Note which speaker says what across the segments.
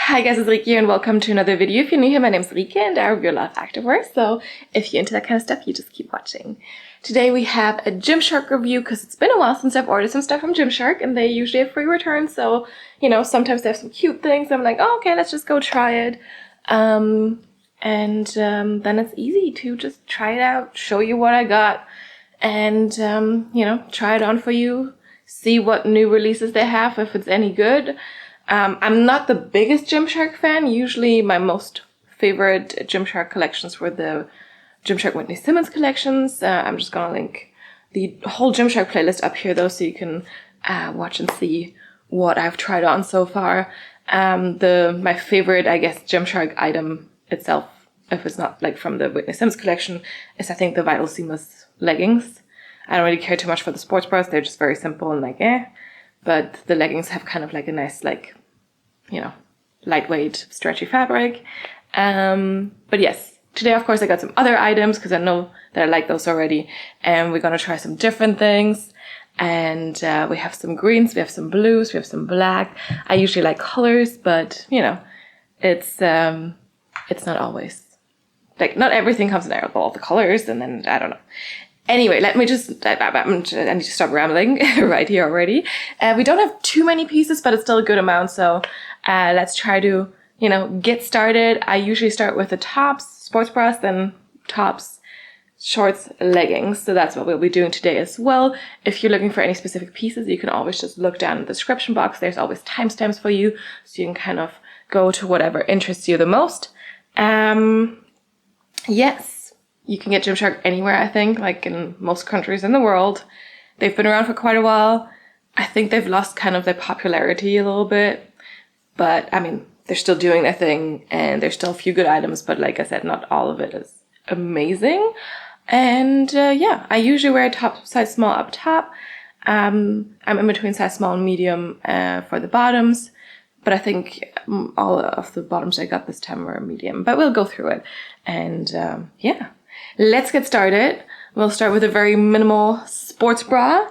Speaker 1: Hi guys, it's Rike and welcome to another video. If you're new here, my name is Rike and I review a lot of activewear, so if you're into that kind of stuff, you just keep watching. Today we have a Gymshark review because it's been a while since I've ordered some stuff from Gymshark and they usually have free returns, so you know, sometimes they have some cute things. I'm like, oh, okay, let's just go try it. Then it's easy to just try it out, show you what I got, and you know, try it on for you, see what new releases they have, if it's any good. I'm not the biggest Gymshark fan. Usually my most favorite Gymshark collections were the Gymshark Whitney Simmons collections. I'm just gonna link the whole Gymshark playlist up here though, so you can watch and see what I've tried on so far. My favorite, I guess, Gymshark item itself, if it's not like from the Whitney Simmons collection, is I think the Vital Seamless leggings. I don't really care too much for the sports bras. They're just very simple and like but the leggings have kind of like a nice, like, you know, lightweight, stretchy fabric. But yes, today, of course, I got some other items because I know that I like those already. And we're going to try some different things. And we have some greens, we have some blues, we have some black. I usually like colors, but, you know, it's not always. Like, not everything comes in all the colors, and then, I don't know. Anyway, let me just, I need to stop rambling right here already. We don't have too many pieces, but it's still a good amount. So let's try to, you know, get started. I usually start with the tops, sports bras, then tops, shorts, leggings. So that's what we'll be doing today as well. If you're looking for any specific pieces, you can always just look down in the description box. There's always timestamps for you, so you can kind of go to whatever interests you the most. Yes. You can get Gymshark anywhere, I think, like in most countries in the world. They've been around for quite a while. I think they've lost kind of their popularity a little bit. But, I mean, they're still doing their thing and there's still a few good items. But like I said, not all of it is amazing. And yeah, I usually wear a size small up top. I'm in between size small and medium for the bottoms. But I think all of the bottoms I got this time were medium. But we'll go through it. And yeah. Let's get started. We'll start with a very minimal sports bra.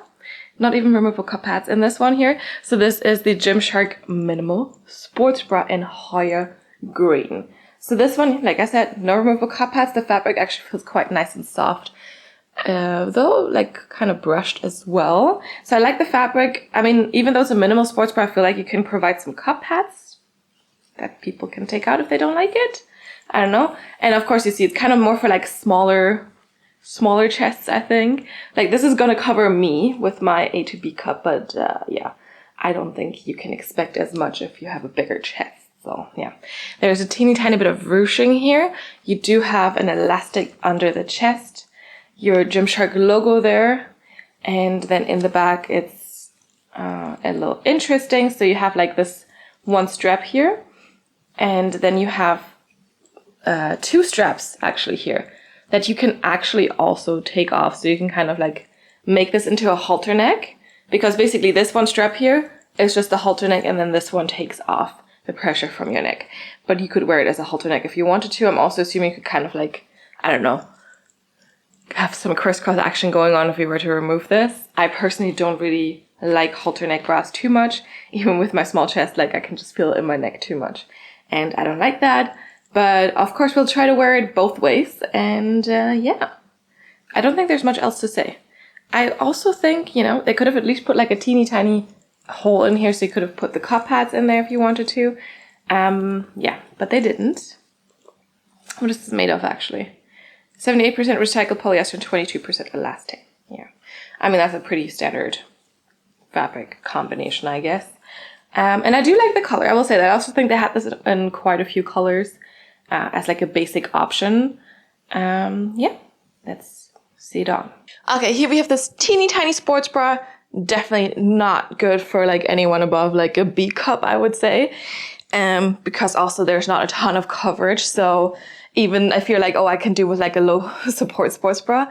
Speaker 1: Not even removable cup pads in this one here. So this is the Gymshark Minimal Sports Bra in Hoya Green. So this one, like I said, no removable cup pads. The fabric actually feels quite nice and soft. Though, like, kind of brushed as well. So I like the fabric. I mean, even though it's a minimal sports bra, I feel like you can provide some cup pads that people can take out if they don't like it. I don't know. And of course you see it's kind of more for like smaller chests, I think. Like this is gonna cover me with my A to B cup, but yeah, I don't think you can expect as much if you have a bigger chest. So yeah, there's a teeny tiny bit of ruching here. You do have an elastic under the chest, your Gymshark logo there, and then in the back it's a little interesting. So you have like this one strap here, and then you have two straps actually here that you can actually also take off. So you can kind of like make this into a halter neck, because basically this one strap here is just the halter neck and then this one takes off the pressure from your neck. But you could wear it as a halter neck if you wanted to. I'm also assuming you could kind of like, I don't know, have some crisscross action going on if you were to remove this. I personally don't really like halter neck bras too much. Even with my small chest, like I can just feel it in my neck too much. And I don't like that. But of course we'll try to wear it both ways, and yeah, I don't think there's much else to say. I also think, you know, they could have at least put like a teeny tiny hole in here so you could have put the cup pads in there if you wanted to. Yeah, but they didn't. What is this made of actually? 78% recycled polyester and 22% elastic. Yeah, I mean that's a pretty standard fabric combination, I guess. And I do like the color, I will say that. I also think they had this in quite a few colors. As like a basic option. Yeah, let's see it on. Okay, here we have this teeny tiny sports bra. Definitely not good for like anyone above like a B cup, I would say. Because also there's not a ton of coverage. So even I feel like, oh, I can do with like a low support sports bra.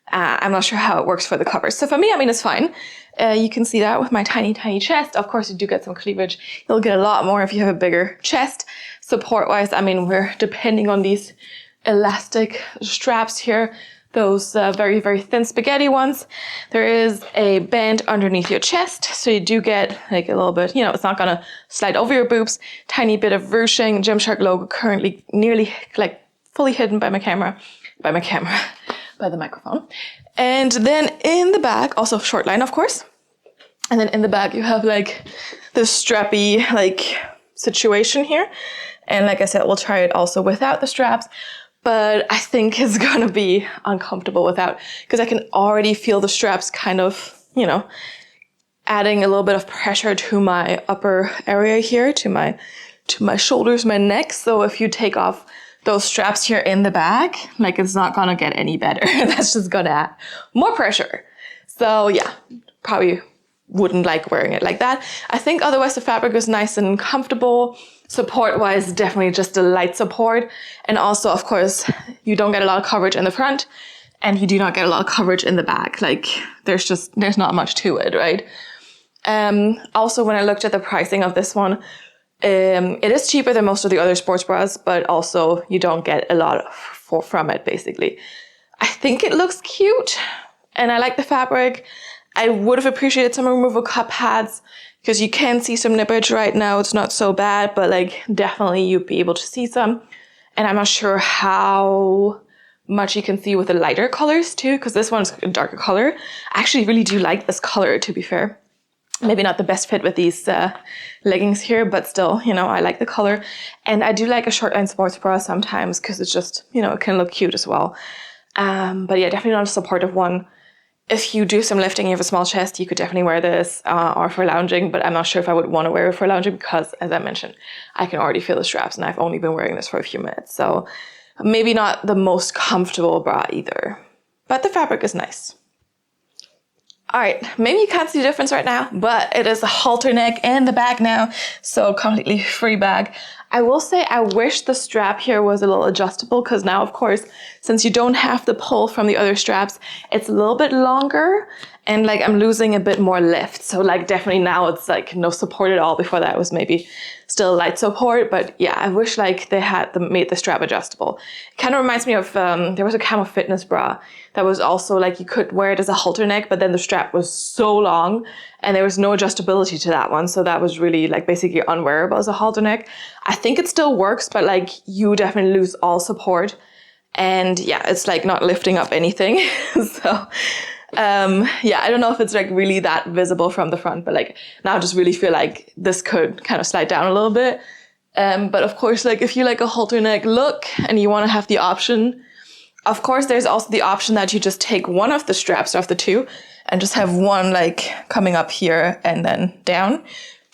Speaker 1: I'm not sure how it works for the covers. So for me, I mean, it's fine. You can see that with my tiny, tiny chest. Of course, you do get some cleavage. You'll get a lot more if you have a bigger chest. Support-wise, I mean, we're depending on these elastic straps here. those very, very thin spaghetti ones. There is a band underneath your chest, so you do get like a little bit, you know, it's not gonna slide over your boobs. Tiny bit of ruching. Gymshark logo currently nearly like fully hidden by by the microphone. And then in the back, also short line, of course. And then in the back, you have like this strappy like situation here. And like I said, we'll try it also without the straps. But I think it's gonna be uncomfortable without, because I can already feel the straps kind of, you know, adding a little bit of pressure to my upper area here, to my shoulders, my neck. So if you take off those straps here in the back, like it's not gonna get any better. That's just gonna add more pressure. So yeah, probably wouldn't like wearing it like that. I think otherwise the fabric is nice and comfortable. Support wise, definitely just a light support. And also, of course, you don't get a lot of coverage in the front and you do not get a lot of coverage in the back. Like there's not much to it, right? Also, when I looked at the pricing of this one, it is cheaper than most of the other sports bras, but also you don't get a lot from it, basically. I think it looks cute and I like the fabric. I would have appreciated some removable cup pads because you can see some nippage right now. It's not so bad, but like definitely you'd be able to see some. And I'm not sure how much you can see with the lighter colors too, because this one's a darker color. I actually really do like this color, to be fair. Maybe not the best fit with these leggings here, but still, you know, I like the color. And I do like a short line sports bra sometimes because it's just, you know, it can look cute as well. But yeah, definitely not a supportive one. If you do some lifting, you have a small chest, you could definitely wear this or for lounging, but I'm not sure if I would want to wear it for lounging because, as I mentioned, I can already feel the straps and I've only been wearing this for a few minutes. So maybe not the most comfortable bra either, but the fabric is nice. All right, maybe you can't see the difference right now, but it is a halter neck in the bag now, so completely free bag. I will say I wish the strap here was a little adjustable because now, of course, since you don't have the pull from the other straps, it's a little bit longer and like I'm losing a bit more lift. So like definitely now it's like no support at all. Before that it was maybe still light support, but yeah, I wish like they had made the strap adjustable. It kind of reminds me of, there was a Camo Fitness bra that was also like you could wear it as a halter neck, but then the strap was so long and there was no adjustability to that one. So that was really like basically unwearable as a halter neck. I think it still works, but like you definitely lose all support. And yeah, it's like not lifting up anything. So yeah, I don't know if it's like really that visible from the front, but like now I just really feel like this could kind of slide down a little bit. But of course, like if you like a halter neck look and you want to have the option, of course, there's also the option that you just take one of the straps off the two and just have one like coming up here and then down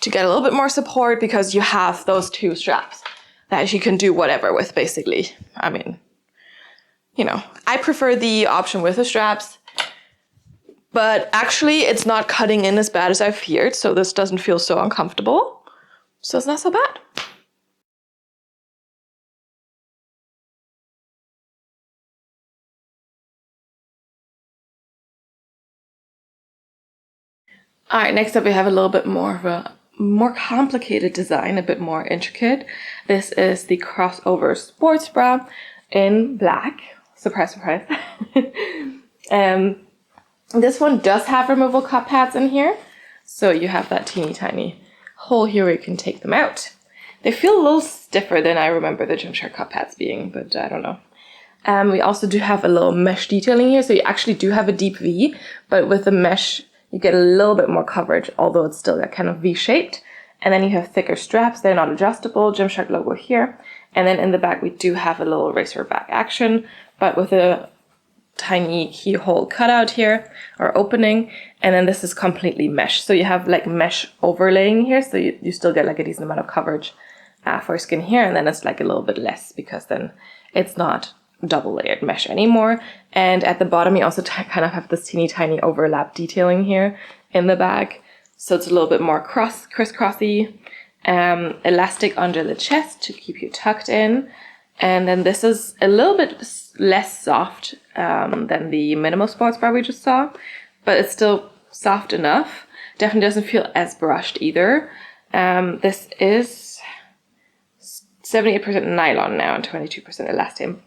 Speaker 1: to get a little bit more support because you have those two straps that you can do whatever with basically. I mean, you know, I prefer the option with the straps, but actually it's not cutting in as bad as I feared. So this doesn't feel so uncomfortable. So it's not so bad. All right, next up we have a little bit more of a more complicated design, a bit more intricate. This is the crossover sports bra in black. Surprise, surprise. This one does have removable cup pads in here. So you have that teeny tiny hole here where you can take them out. They feel a little stiffer than I remember the Gymshark cup pads being, but I don't know. We also do have a little mesh detailing here. So you actually do have a deep V, but with the mesh, you get a little bit more coverage, although it's still that kind of V-shaped. And then you have thicker straps. They're not adjustable. Gymshark logo here. And then in the back, we do have a little racer back action, but with a tiny keyhole cutout here or opening. And then this is completely mesh. So you have like mesh overlaying here. So you still get like a decent amount of coverage for skin here. And then it's like a little bit less because then it's not double layered mesh anymore. And at the bottom you also kind of have this teeny tiny overlap detailing here in the back, so it's a little bit more crisscrossy. Elastic under the chest to keep you tucked in, and then this is a little bit less soft than the minimal sports bra we just saw, but it's still soft enough. Definitely doesn't feel as brushed either. This is 78% nylon now and 22% elastin.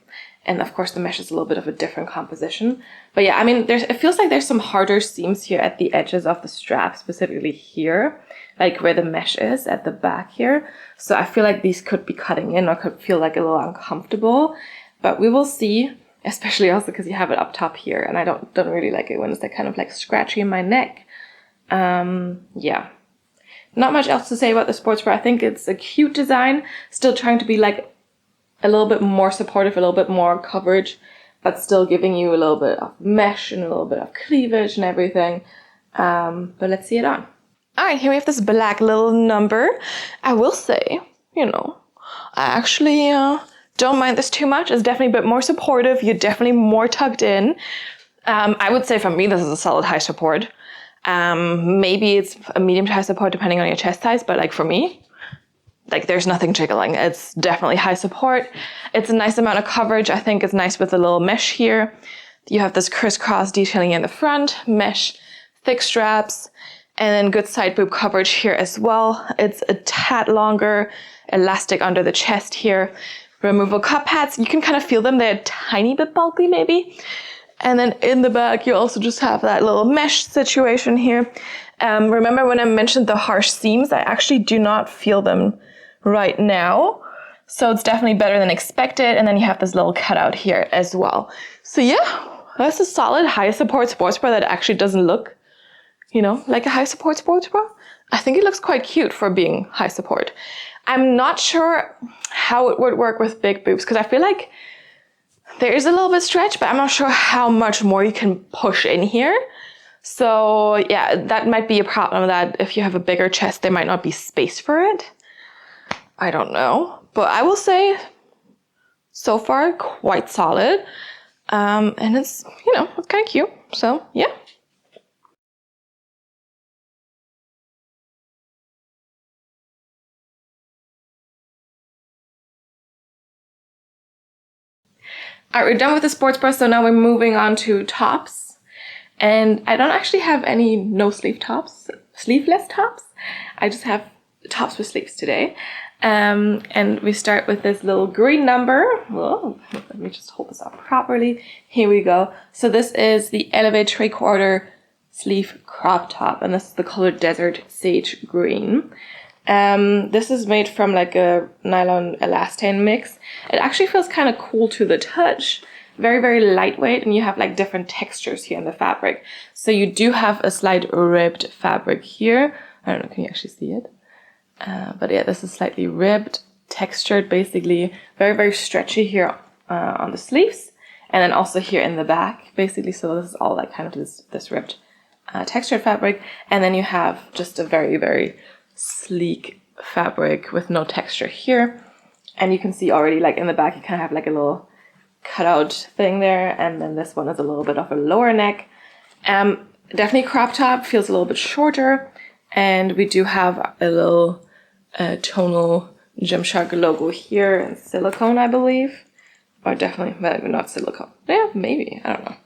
Speaker 1: And of course the mesh is a little bit of a different composition. But yeah, I mean, it feels like there's some harder seams here at the edges of the strap, specifically here, like where the mesh is at the back here. So I feel like these could be cutting in or could feel like a little uncomfortable, but we will see, especially also because you have it up top here, and I don't really like it when it's like kind of like scratchy in my neck. Yeah. Not much else to say about the sports bra. I think it's a cute design, still trying to be like a little bit more supportive, a little bit more coverage, but still giving you a little bit of mesh and a little bit of cleavage and everything. But let's see it on. All right, here we have this black little number. I will say, you know, I actually don't mind this too much. It's definitely a bit more supportive. You're definitely more tucked in. I would say for me, this is a solid high support. Maybe it's a medium to high support depending on your chest size, but like for me, like there's nothing jiggling. It's definitely high support. It's a nice amount of coverage. I think it's nice with a little mesh here. You have this crisscross detailing in the front, mesh, thick straps, and then good side boob coverage here as well. It's a tad longer, elastic under the chest here. Removable cup pads, you can kind of feel them. They're a tiny bit bulky maybe. And then in the back, you also just have that little mesh situation here. Remember when I mentioned the harsh seams? I actually do not feel them right now. So it's definitely better than expected. And then you have this little cutout here as well. So yeah, that's a solid high support sports bra that actually doesn't look, you know, like a high support sports bra. I think it looks quite cute for being high support. I'm not sure how it would work with big boobs because I feel like there is a little bit stretch, but I'm not sure how much more you can push in here. So yeah, that might be a problem, that if you have a bigger chest, there might not be space for it. I don't know, but I will say so far quite solid. And it's, you know, it's kind of cute. So yeah. All right, we're done with the sports bra, so now we're moving on to tops. And I don't actually have any no sleeve tops, sleeveless tops. I just have tops with sleeves today. And we start with this little green number. Whoa, let me just hold this up properly. Here we go. So this is the Elevate 3/4 sleeve crop top, and this is the color Desert Sage Green. This is made from like a nylon elastane mix. It actually feels kind of cool to the touch. Very, very lightweight, and you have like different textures here in the fabric. So you do have a slight ribbed fabric here. I don't know, can you actually see it? But yeah, this is slightly ribbed, textured, basically very, very stretchy here on the sleeves, and then also here in the back, basically. So this is all like kind of this ribbed textured fabric, and then you have just a very, very sleek fabric with no texture here, and you can see already like in the back you kind of have like a little cutout thing there, and then this one is a little bit of a lower neck. Definitely crop top, feels a little bit shorter, and we do have a little tonal Gymshark logo here in silicone, I believe, or definitely maybe not silicone. Yeah, maybe, I don't know.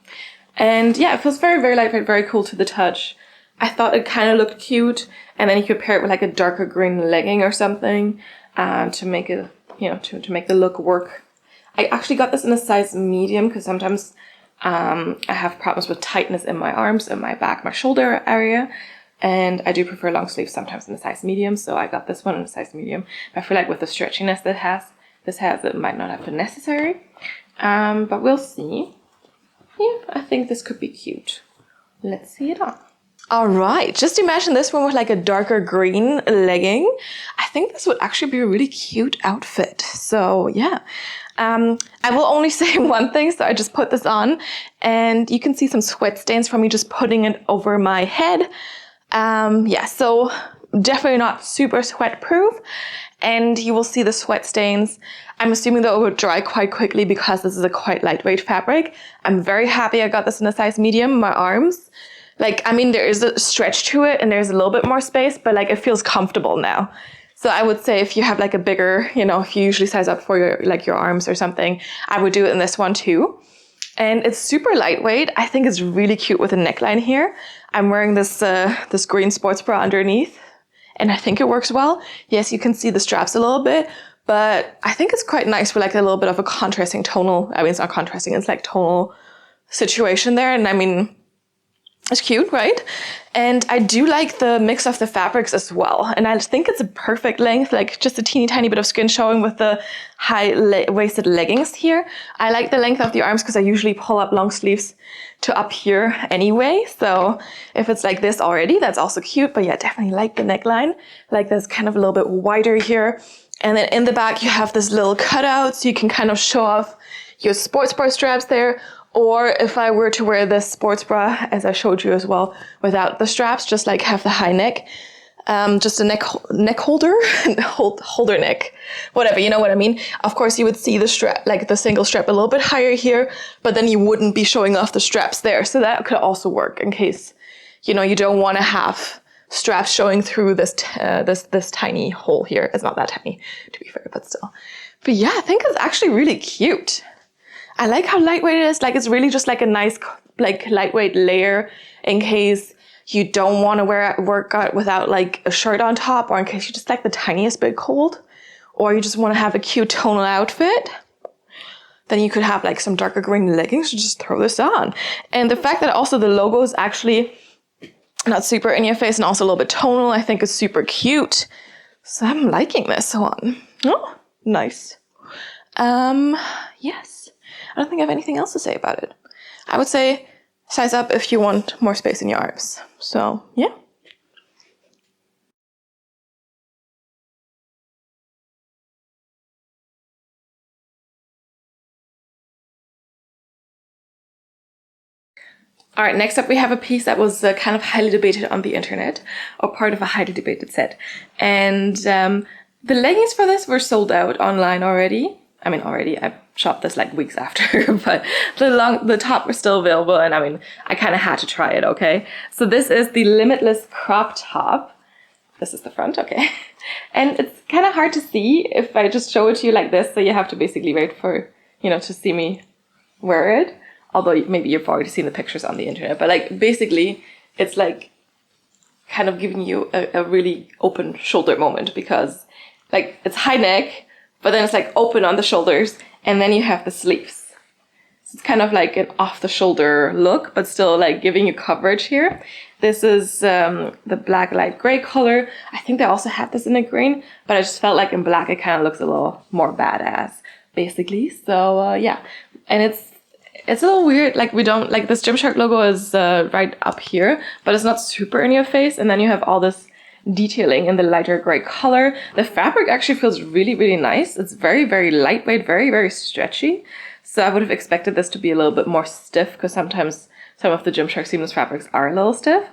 Speaker 1: And yeah, it feels very, very lightweight, very cool to the touch. I thought it kind of looked cute, and then you could pair it with like a darker green legging or something to make it, you know, to make the look work. I actually got this in a size medium because sometimes I have problems with tightness in my arms, in my back, my shoulder area, and I do prefer long sleeves sometimes in a size medium, so I got this one in a size medium. But I feel like with the stretchiness that this has, it might not have been necessary, but we'll see. Yeah, I think this could be cute. Let's see it on. All right, just imagine this one with like a darker green legging. I think this would actually be a really cute outfit. So yeah, I will only say one thing. So I just put this on, and you can see some sweat stains from me just putting it over my head. Yeah, so definitely not super sweat proof, and you will see the sweat stains. I'm assuming that it will dry quite quickly because this is a quite lightweight fabric. I'm very happy I got this in a size medium. My arms, like, I mean, there is a stretch to it and there's a little bit more space, but like it feels comfortable now. So I would say if you have like a bigger, you know, if you usually size up for your, like your arms or something, I would do it in this one too. And it's super lightweight. I think it's really cute with a neckline here. I'm wearing this this green sports bra underneath, and I think it works well. Yes, you can see the straps a little bit, but I think it's quite nice for like a little bit of a contrasting tonal. I mean, it's not contrasting, it's like tonal situation there. And I mean, it's cute, right? And I do like the mix of the fabrics as well. And I think it's a perfect length, like just a teeny tiny bit of skin showing with the high-waisted leggings here. I like the length of the arms because I usually pull up long sleeves to up here anyway. So if it's like this already, that's also cute. But yeah, definitely like the neckline. Like this kind of a little bit wider here. And then in the back, you have this little cutout so you can kind of show off your sports bra straps there. Or if I were to wear this sports bra, as I showed you as well, without the straps, just like have the high neck, just a neck holder, holder neck, whatever, you know what I mean? Of course, you would see the strap, like the single strap a little bit higher here, but then you wouldn't be showing off the straps there. So that could also work in case, you know, you don't want to have straps showing through this tiny hole here. It's not that tiny, to be fair, but still. But yeah, I think it's actually really cute. I like how lightweight it is. Like it's really just like a nice, like lightweight layer in case you don't want to wear a workout without like a shirt on top, or in case you just like the tiniest bit cold, or you just want to have a cute tonal outfit. Then you could have like some darker green leggings to just throw this on. And the fact that also the logo is actually not super in your face and also a little bit tonal, I think is super cute. So I'm liking this one. Oh, nice. Yes. I don't think I have anything else to say about it. I would say size up if you want more space in your arms. So, yeah. All right, next up we have a piece that was kind of highly debated on the internet, or part of a highly debated set. And the leggings for this were sold out online already. I mean, I shopped this like weeks after, but the top was still available, and I mean, I kind of had to try it, okay? So this is the Limitless Crop top. This is the front, okay? And it's kind of hard to see if I just show it to you like this, so you have to basically wait for, you know, to see me wear it. Although maybe you've already seen the pictures on the internet, but like basically it's like kind of giving you a really open shoulder moment, because like it's high neck, but then it's like open on the shoulders, and then you have the sleeves. So it's kind of like an off the shoulder look, but still like giving you coverage here. This is the black light gray color. I think they also have this in a green, but I just felt like in black it kind of looks a little more badass, basically. So yeah, and it's a little weird. Like we don't like this Gymshark logo is right up here, but it's not super in your face. And then you have all this detailing in the lighter gray color. The fabric actually feels really, really nice. It's very, very lightweight, very, very stretchy. So I would have expected this to be a little bit more stiff, because sometimes some of the Gymshark seamless fabrics are a little stiff.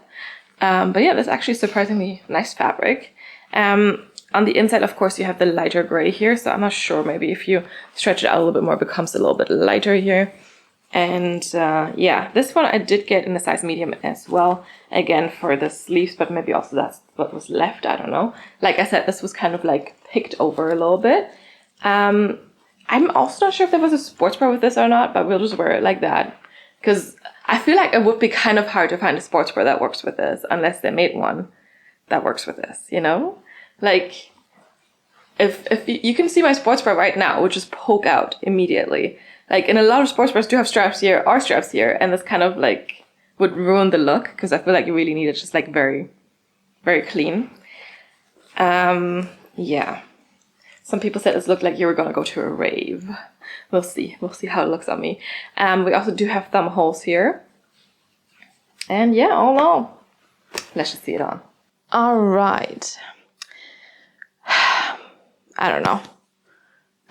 Speaker 1: But yeah, this is actually surprisingly nice fabric. On the inside, of course, you have the lighter gray here. So I'm not sure, maybe if you stretch it out a little bit more, it becomes a little bit lighter here. And yeah, this one I did get in a size medium as well, again for the sleeves, but maybe also that's what was left, I don't know. Like I said, this was kind of like picked over a little bit. I'm also not sure if there was a sports bra with this or not, but we'll just wear it like that, because I feel like it would be kind of hard to find a sports bra that works with this, unless they made one that works with this, you know? Like, if you can see my sports bra right now, which just poke out immediately. Like, in a lot of sports bras do have straps here or straps here, and this kind of like would ruin the look, because I feel like you really need it just like very, very clean. Yeah. Some people said this looked like you were gonna go to a rave. We'll see. We'll see how it looks on me. We also do have thumb holes here. And yeah, all in all, let's just see it on. All right. I don't know.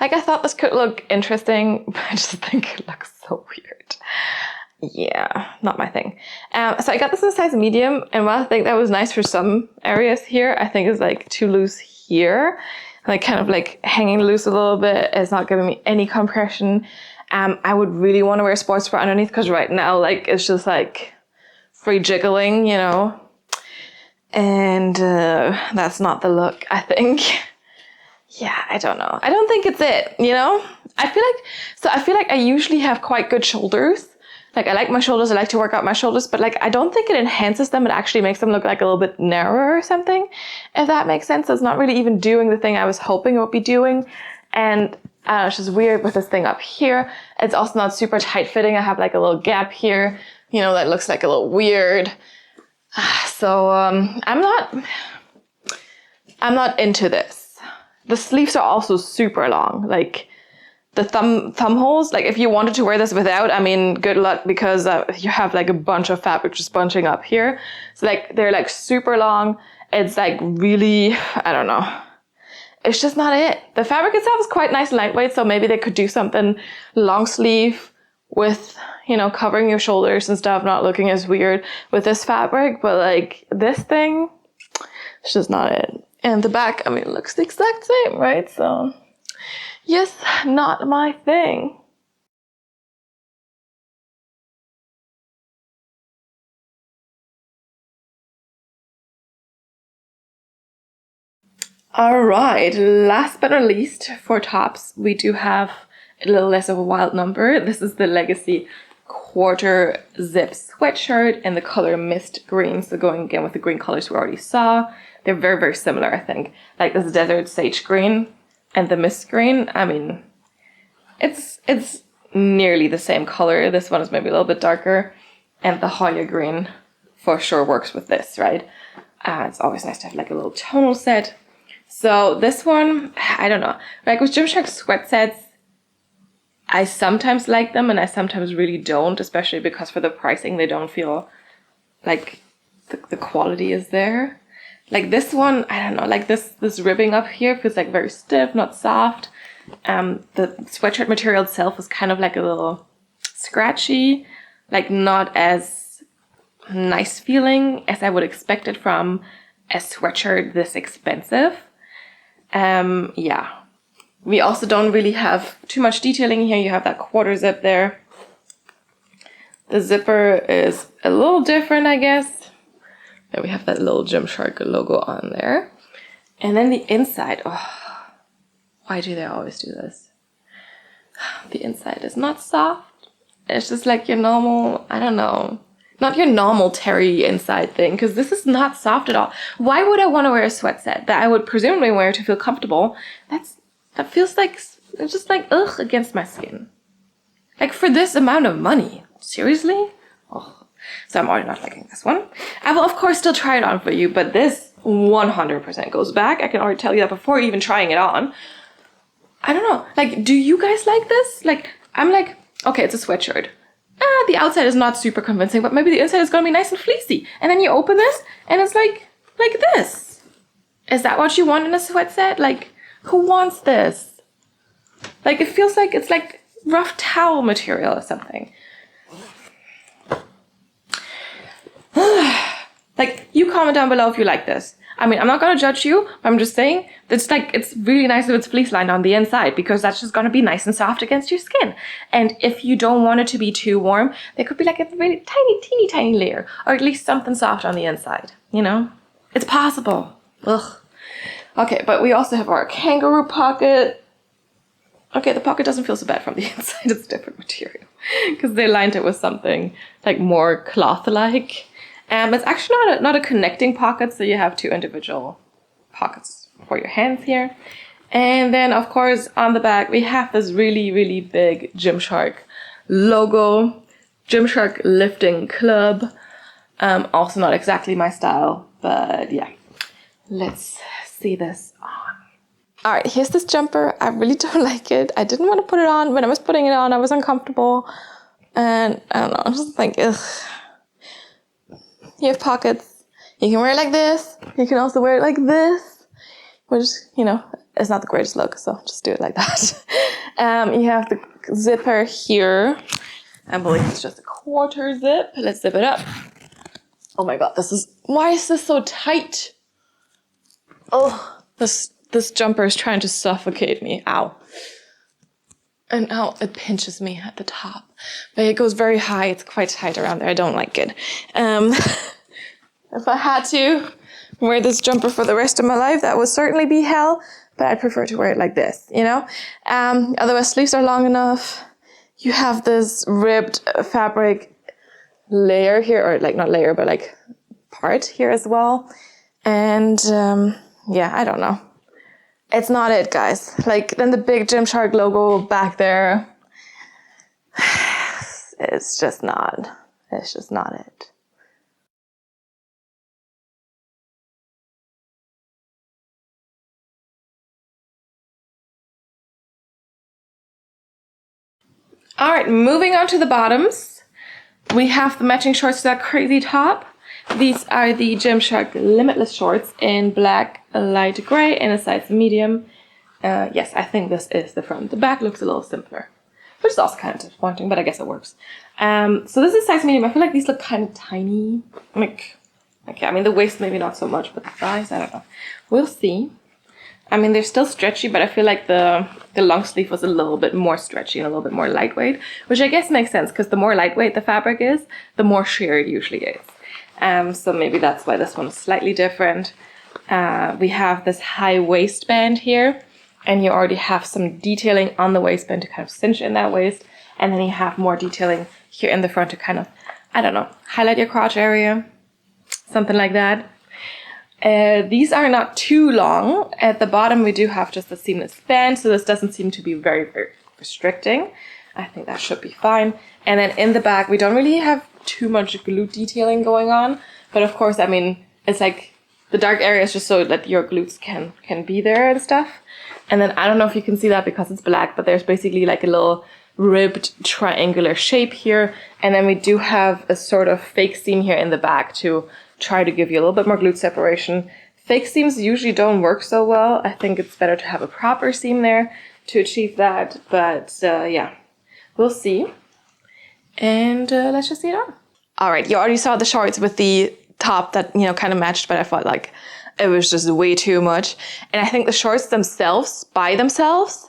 Speaker 1: Like, I thought this could look interesting, but I just think it looks so weird. Yeah, not my thing. So I got this in a size medium, and while I think that was nice for some areas here, I think it's like too loose here. Like kind of like hanging loose a little bit. It's not giving me any compression. I would really want to wear a sports bra underneath, because right now, like, it's just like free jiggling, you know? And that's not the look, I think. Yeah, I don't know. I don't think it's it, you know? I feel like I usually have quite good shoulders. Like, I like my shoulders, I like to work out my shoulders, but like, I don't think it enhances them. It actually makes them look like a little bit narrower or something, if that makes sense. So it's not really even doing the thing I was hoping it would be doing. And it's just weird with this thing up here. It's also not super tight fitting. I have like a little gap here, you know, that looks like a little weird. So I'm not into this. The sleeves are also super long. Like, the thumb holes, like if you wanted to wear this without, I mean, good luck, because you have like a bunch of fabric just bunching up here. So like, they're like super long. It's like really, I don't know. It's just not it. The fabric itself is quite nice and lightweight, so maybe they could do something long sleeve with, you know, covering your shoulders and stuff, not looking as weird with this fabric. But like, this thing, it's just not it. And the back, I mean, it looks the exact same, right? So yes, not my thing. All right, last but not least, for tops, we do have a little less of a wild number. This is the Legacy quarter zip sweatshirt in the color mist green. So going again with the green colors we already saw. They're very, very similar, I think. Like this desert sage green and the mist green. I mean, it's nearly the same color. This one is maybe a little bit darker. And the Hoya green for sure works with this, right? It's always nice to have like a little tonal set. So this one, I don't know. Like with Gymshark sweat sets, I sometimes like them and I sometimes really don't, especially because for the pricing, they don't feel like the quality is there. Like this one, I don't know, like this ribbing up here feels like very stiff, not soft. The sweatshirt material itself is kind of like a little scratchy, like not as nice feeling as I would expect it from a sweatshirt this expensive. Yeah. We also don't really have too much detailing here. You have that quarter zip there. The zipper is a little different, I guess. And we have that little Gymshark logo on there. And then the inside, oh, why do they always do this? The inside is not soft. It's just like your normal, I don't know, not your normal terry inside thing, because this is not soft at all. Why would I want to wear a sweat set that I would presumably wear to feel comfortable? That feels like, it's just like, ugh, against my skin. Like for this amount of money, seriously? Oh. So I'm already not liking this one. I will of course still try it on for you, but this 100% goes back. I can already tell you that before even trying it on. I don't know, like, do you guys like this? Like, I'm like, okay, it's a sweatshirt. The outside is not super convincing, but maybe the inside is gonna be nice and fleecy. And then you open this, and it's like this. Is that what you want in a sweat set? Like, who wants this? Like, it feels like it's like rough towel material or something. Like, you comment down below if you like this. I mean, I'm not gonna judge you, but I'm just saying it's like, it's really nice if it's fleece lined on the inside, because that's just gonna be nice and soft against your skin. And if you don't want it to be too warm, there could be like a really tiny, teeny, tiny layer, or at least something soft on the inside, you know? It's possible. Ugh. Okay, but we also have our kangaroo pocket. Okay, the pocket doesn't feel so bad from the inside. It's different material because they lined it with something like more cloth-like. It's actually not a connecting pocket, so you have two individual pockets for your hands here. And then, of course, on the back, we have this really, really big Gymshark logo. Gymshark Lifting Club. Also not exactly my style, but yeah. Let's see this on. All right, here's this jumper. I really don't like it. I didn't want to put it on. When I was putting it on, I was uncomfortable. And I don't know, I was just like, ugh. You have pockets. You can wear it like this. You can also wear it like this. Which, you know, is not the greatest look, so just do it like that. You have the zipper here. I believe it's just a quarter zip. Let's zip it up. Oh my god, why is this so tight? Oh, this jumper is trying to suffocate me. Ow. And ow, it pinches me at the top. But it goes very high. It's quite tight around there. I don't like it. If I had to wear this jumper for the rest of my life, that would certainly be hell. But I'd prefer to wear it like this, you know? Otherwise, sleeves are long enough. you have this ribbed fabric layer here, or like not layer, but like part here as well. And yeah, I don't know. It's not it, guys. Like then the big Gymshark logo back there, it's just not it. All right, moving on to the bottoms. We have the matching shorts to that crazy top. These are the Gymshark Limitless shorts in black, light gray, and a size medium. Yes, I think this is the front. The back looks a little simpler, which is also kind of disappointing, but I guess it works. So this is size medium. I feel like these look kind of tiny. Like, okay, I mean the waist maybe not so much, but the thighs, I don't know. We'll see. I mean, they're still stretchy, but I feel like the long sleeve was a little bit more stretchy and a little bit more lightweight, which I guess makes sense because the more lightweight the fabric is, the more sheer it usually is. So maybe that's why this one's slightly different. We have this high waistband here, and you already have some detailing on the waistband to kind of cinch in that waist, and then you have more detailing here in the front to kind of, I don't know, highlight your crotch area, something like that. These are not too long. At the bottom, we do have just a seamless band, so this doesn't seem to be very, very restricting. I think that should be fine. And then in the back, we don't really have too much glute detailing going on, but of course, I mean, it's like the dark area is just so that your glutes can be there and stuff. And then I don't know if you can see that because it's black, but there's basically like a little ribbed triangular shape here. And then we do have a sort of fake seam here in the back to try to give you a little bit more glute separation. Fake seams usually don't work so well. I think it's better to have a proper seam there to achieve that. But yeah, we'll see. And let's just see it on. All right, you already saw the shorts with the top that, you know, kind of matched, but I felt like it was just way too much. And I think the shorts themselves, by themselves,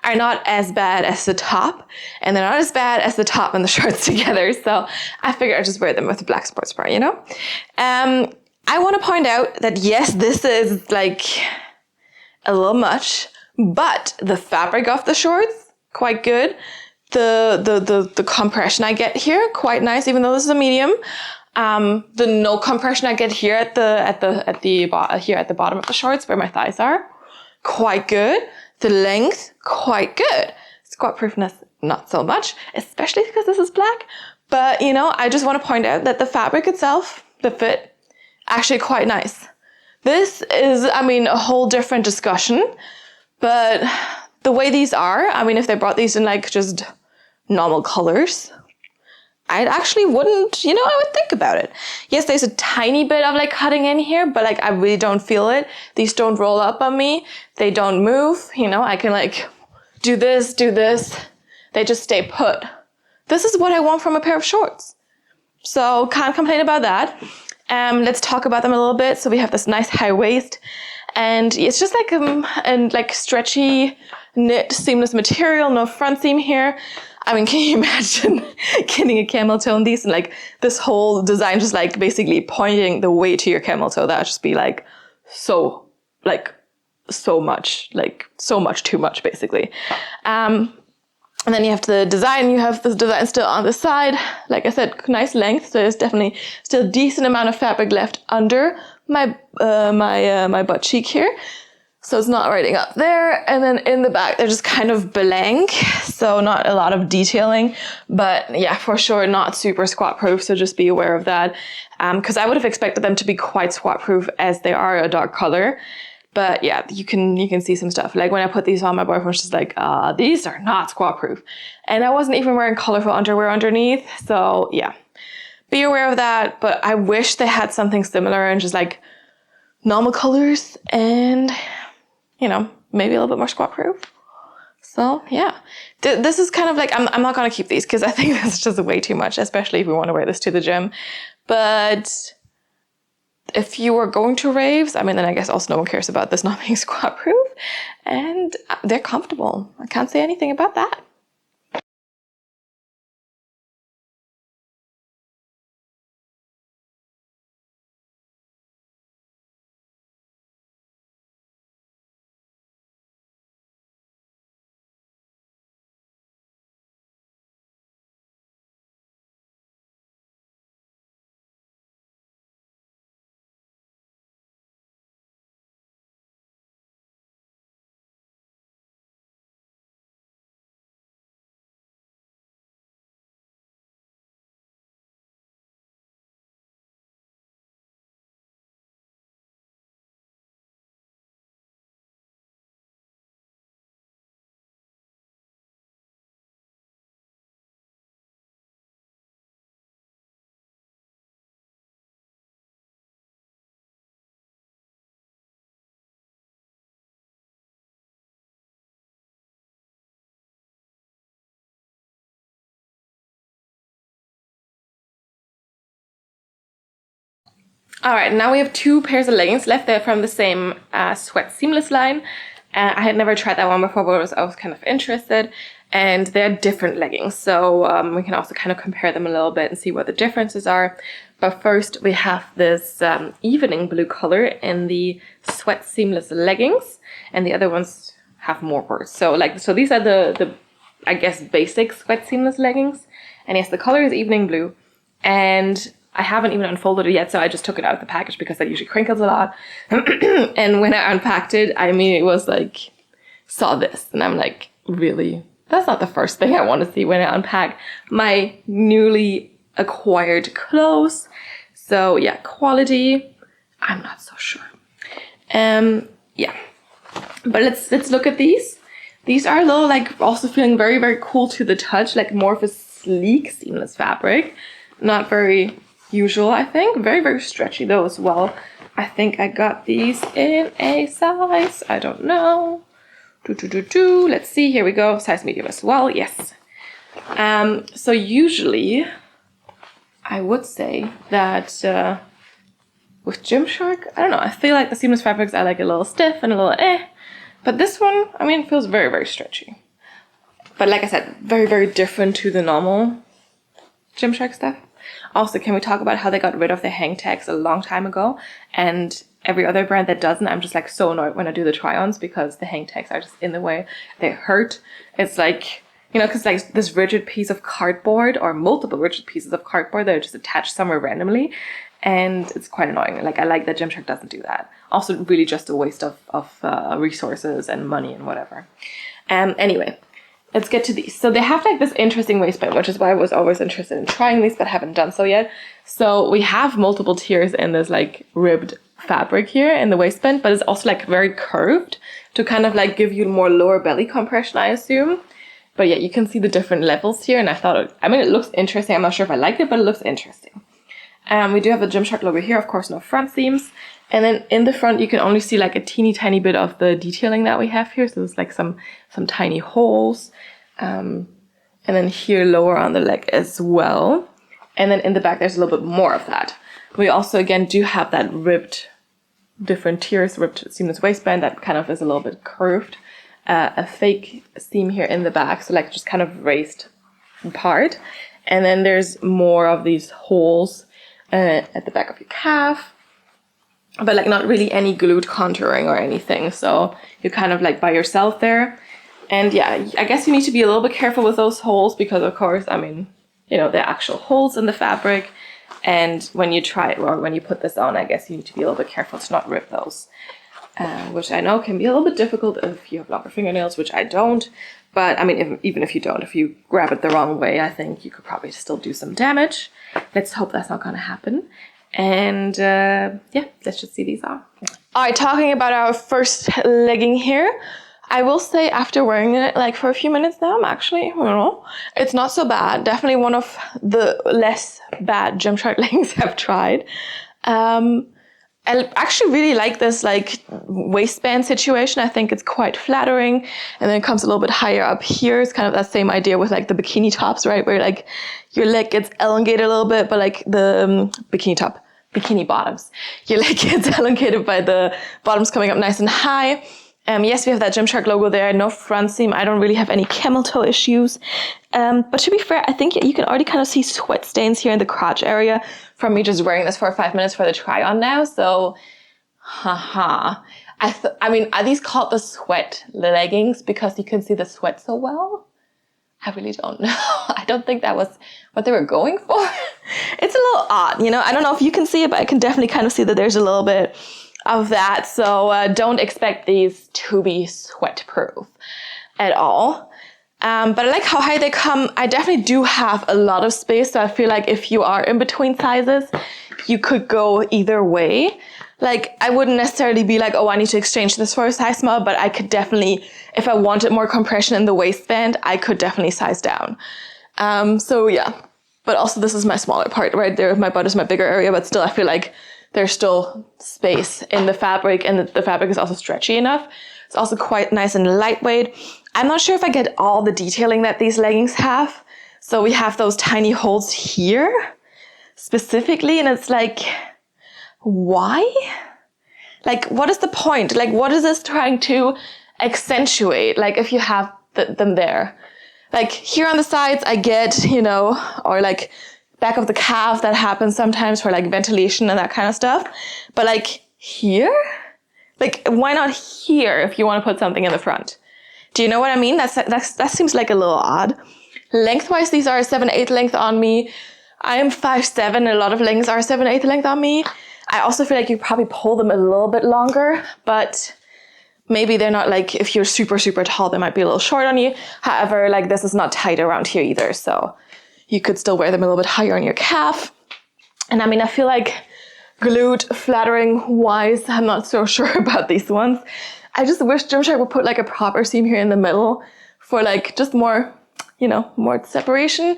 Speaker 1: are not as bad as the top, and they're not as bad as the top and the shorts together. So I figured I'd just wear them with a black sports bra, you know? I want to point out that yes, this is like a little much, but the fabric of the shorts, quite good. The compression I get here, quite nice, even though this is a medium. The no compression I get here at the bottom of the shorts where my thighs are, quite good. The length, quite good. Squat proofness, not so much, especially because this is black. But you know, I just want to point out that the fabric itself, the fit, actually quite nice. This is, I mean, a whole different discussion, but the way these are, I mean, if they brought these in like just normal colors, I actually wouldn't, you know, I would think about it. Yes, there's a tiny bit of like cutting in here, but like I really don't feel it. These don't roll up on me. They don't move. You know, I can like do this. They just stay put. This is what I want from a pair of shorts. So can't complain about that. Let's talk about them a little bit. So we have this nice high waist, and it's just like like stretchy knit seamless material, no front seam here. I mean, can you imagine getting a camel toe on these and like this whole design just like basically pointing the way to your camel toe? That would just be like so much too much basically. And then you have the design, you have this design still on the side. Like I said, nice length. So there's definitely still a decent amount of fabric left under my butt cheek here. So it's not riding up there. And then in the back, they're just kind of blank. So not a lot of detailing, but yeah, for sure, not super squat proof. So just be aware of that. Cause I would have expected them to be quite squat proof as they are a dark color. But yeah, you can see some stuff. Like when I put these on, my boyfriend was just like, these are not squat proof. And I wasn't even wearing colorful underwear underneath. So yeah, be aware of that. But I wish they had something similar and just like normal colors and, you know, maybe a little bit more squat proof. So yeah, this is kind of like, I'm not going to keep these because I think this is just way too much, especially if we want to wear this to the gym. But if you are going to raves, I mean, then I guess also no one cares about this not being squat proof, and they're comfortable. I can't say anything about that. All right, now we have 2 pairs of leggings left. They're from the same Sweat Seamless line. I had never tried that one before, but I was kind of interested. And they're different leggings, so we can also kind of compare them a little bit and see what the differences are. But first, we have this evening blue color in the Sweat Seamless leggings, and the other ones have more words. So these are the I guess basic Sweat Seamless leggings. And yes, the color is evening blue, and I haven't even unfolded it yet, so I just took it out of the package because that usually crinkles a lot. And when I unpacked it, I mean, it was like, saw this, and I'm like, really? That's not the first thing I want to see when I unpack my newly acquired clothes. So yeah, quality, I'm not so sure. Yeah, but let's look at these. These are a little, like, also feeling very, very cool to the touch, like more of a sleek seamless fabric. Not very usual, I think. Very, very stretchy though as well. I think I got these in a size, I don't know. Let's see, here we go. Size medium as well, yes. So usually, I would say that with Gymshark, I don't know, I feel like the seamless fabrics are like a little stiff and a little but this one, I mean, feels very, very stretchy. But like I said, very, very different to the normal Gymshark stuff. Also, can we talk about how they got rid of the hang tags a long time ago? And every other brand that doesn't, I'm just like so annoyed when I do the try-ons because the hang tags are just in the way. They hurt. It's like, you know, because like this rigid piece of cardboard or multiple rigid pieces of cardboard that are just attached somewhere randomly. And it's quite annoying. Like, I like that Gymshark doesn't do that. Also, really just a waste of resources and money and whatever. Anyway, let's get to these. So they have like this interesting waistband, which is why I was always interested in trying these, but haven't done so yet. So we have multiple tiers in this like ribbed fabric here in the waistband, but it's also like very curved to kind of like give you more lower belly compression, I assume. But yeah, you can see the different levels here, and I thought, I mean, it looks interesting. I'm not sure if I liked it, but it looks interesting. We do have the Gymshark logo here, of course, no front seams. And then in the front, you can only see like a teeny tiny bit of the detailing that we have here. So there's like some tiny holes. And then here lower on the leg as well. And then in the back, there's a little bit more of that. We also, again, do have that ribbed, different tiers, ribbed seamless waistband that kind of is a little bit curved. A fake seam here in the back, so like just kind of raised part. And then there's more of these holes at the back of your calf, but like not really any glute contouring or anything. So you're kind of like by yourself there. And yeah, I guess you need to be a little bit careful with those holes because, of course, I mean, you know, they're actual holes in the fabric. And when you try it, or when you put this on, I guess you need to be a little bit careful to not rip those. Which I know can be a little bit difficult if you have longer fingernails, which I don't. But I mean, even if you don't, if you grab it the wrong way, I think you could probably still do some damage. Let's hope that's not going to happen. And yeah, let's just see these on. All right, talking about our first legging here. I will say after wearing it like for a few minutes now, I'm actually, I don't know, it's not so bad. Definitely one of the less bad Gymshark leggings I've tried. I actually really like this like waistband situation. I think it's quite flattering. And then it comes a little bit higher up here. It's kind of that same idea with like the bikini tops, right? Where like your leg gets elongated a little bit, but like the bikini bottoms. Your leg gets elongated by the bottoms coming up nice and high. Yes, we have that Gymshark logo there. No front seam. I don't really have any camel toe issues. But to be fair, I think you can already kind of see sweat stains here in the crotch area from me just wearing this for 5 minutes for the try on now. So, I mean, are these called the sweat leggings because you can see the sweat so well? I really don't know. I don't think that was what they were going for. It's a little odd, you know? I don't know if you can see it, but I can definitely kind of see that there's a little bit of that. So don't expect these to be sweat proof at all. But I like how high they come. I definitely do have a lot of space. So I feel like if you are in between sizes, you could go either way. Like I wouldn't necessarily be like, oh, I need to exchange this for a size small, but I could definitely, if I wanted more compression in the waistband, I could definitely size down. So yeah, but also this is my smaller part right there. My butt is my bigger area, but still I feel like there's still space in the fabric, and the fabric is also stretchy enough. It's also quite nice and lightweight. I'm not sure if I get all the detailing that these leggings have. So we have those tiny holes here specifically, and it's like, why? Like, what is the point? Like, what is this trying to accentuate? Like, if you have them there. Like, here on the sides, I get, you know, or like back of the calf, that happens sometimes for like ventilation and that kind of stuff. But like here? Like, why not here if you want to put something in the front? Do you know what I mean? That seems like a little odd. Lengthwise, these are 7/8 length on me. I am 5'7", a lot of leggings are 7/8 length on me. I also feel like you probably pull them a little bit longer, but maybe they're not like, if you're super, super tall, they might be a little short on you. However, like this is not tight around here either. So you could still wear them a little bit higher on your calf. And I mean, I feel like glute flattering wise, I'm not so sure about these ones. I just wish Gymshark would put like a proper seam here in the middle for like just more, you know, more separation.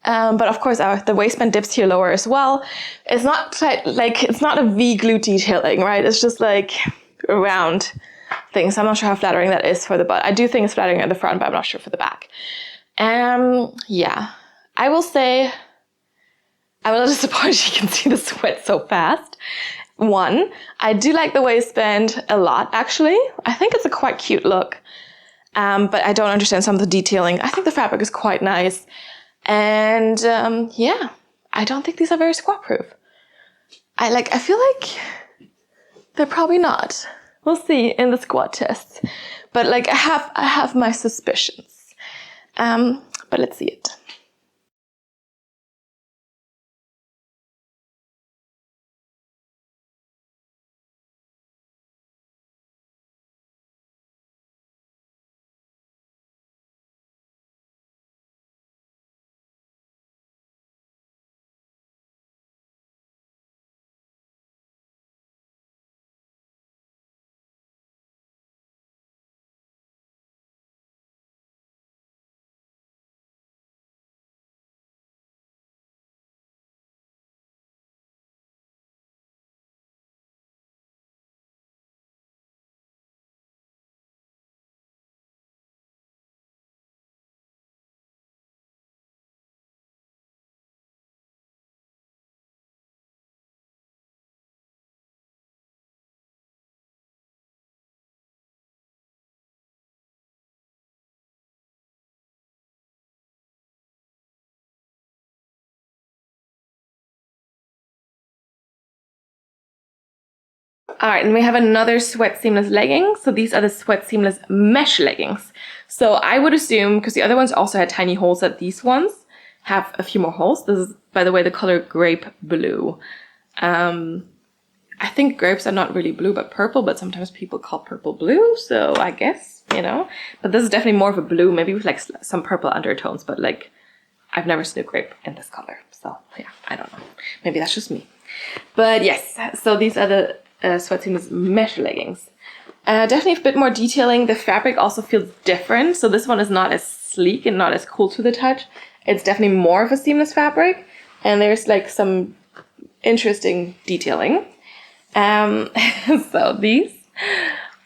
Speaker 1: But of course, the waistband dips here lower as well. It's not like, it's not a V glute detailing, right? It's just like a round thing. So I'm not sure how flattering that is for the butt. I do think it's flattering at the front, but I'm not sure for the back. Yeah, I will say I'm a little disappointed you can see the sweat so fast. One, I do like the waistband a lot, actually. I think it's a quite cute look. But I don't understand some of the detailing. I think the fabric is quite nice. And yeah, I don't think these are very squat proof. I feel like they're probably not. We'll see in the squat tests. But like I have my suspicions. But let's see it. All right, and we have another sweat seamless legging. So these are the sweat seamless mesh leggings. So I would assume, because the other ones also had tiny holes, that these ones have a few more holes. This is, by the way, the color grape blue. I think grapes are not really blue, but purple, but sometimes people call purple blue. So I guess, you know, but this is definitely more of a blue, maybe with like some purple undertones, but like I've never seen a grape in this color. So yeah, I don't know. Maybe that's just me. But yes, so these are the sweat seamless mesh leggings. Definitely a bit more detailing. The fabric also feels different. So this one is not as sleek and not as cool to the touch. It's definitely more of a seamless fabric. And there's like some interesting detailing. So these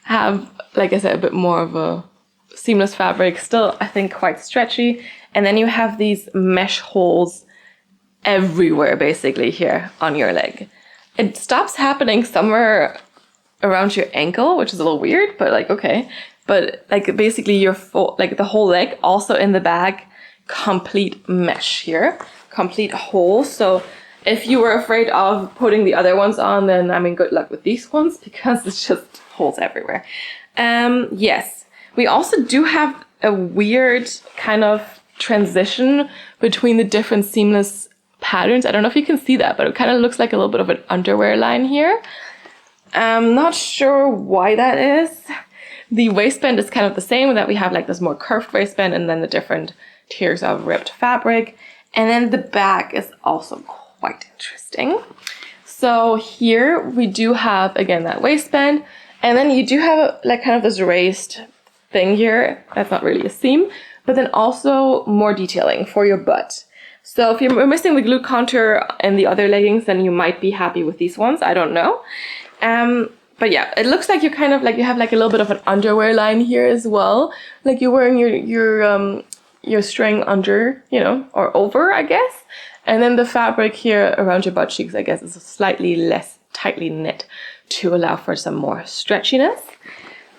Speaker 1: have, like I said, a bit more of a seamless fabric. Still, I think quite stretchy. And then you have these mesh holes everywhere, basically, here on your leg. It stops happening somewhere around your ankle, which is a little weird, but like, okay. But like basically your like the whole leg, also in the back, complete mesh here, complete hole. So if you were afraid of putting the other ones on, then I mean, good luck with these ones because it's just holes everywhere. Yes, we also do have a weird kind of transition between the different seamless patterns. I don't know if you can see that, but it kind of looks like a little bit of an underwear line here. I'm not sure why that is. The waistband is kind of the same, that we have like this more curved waistband and then the different tiers of ripped fabric. And then the back is also quite interesting. So here we do have, again, that waistband. And then you do have like kind of this raised thing here. That's not really a seam, but then also more detailing for your butt. So if you're missing the glute contour and the other leggings, then you might be happy with these ones. I don't know. But yeah, it looks like you kind of like, you have like a little bit of an underwear line here as well. Like you're wearing your string under, you know, or over, I guess. And then the fabric here around your butt cheeks, I guess, is slightly less tightly knit to allow for some more stretchiness.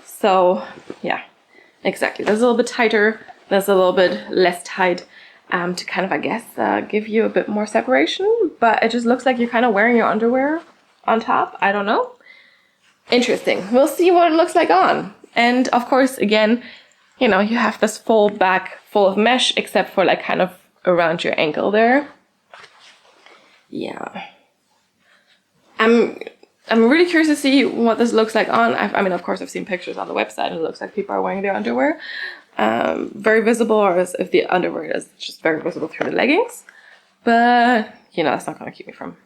Speaker 1: So yeah, exactly. There's a little bit tighter, there's a little bit less tight, to kind of, I guess, give you a bit more separation, but it just looks like you're kind of wearing your underwear on top. I don't know. Interesting. We'll see what it looks like on. And of course, again, you know, you have this full back full of mesh, except for like kind of around your ankle there. Yeah. I'm really curious to see what this looks like on. I mean, of course, I've seen pictures on the website and it looks like people are wearing their underwear. Very visible, or as if the underwear is just very visible through the leggings. But, you know, that's not going to keep me from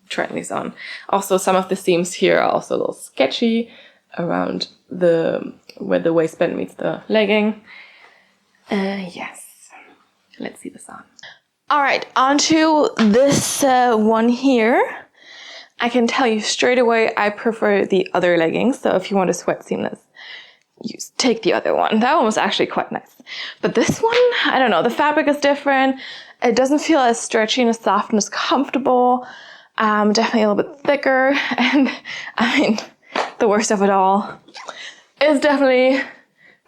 Speaker 1: trying these on. Also, some of the seams here are also a little sketchy around where the waistband meets the legging. Yes. Let's see this on. All right, onto this one here. I can tell you straight away, I prefer the other leggings. So if you want to sweat seamless, take the other one. That one was actually quite nice. But this one, I don't know, the fabric is different. It doesn't feel as stretchy and as soft and as comfortable. Definitely a little bit thicker. And I mean, the worst of it all is definitely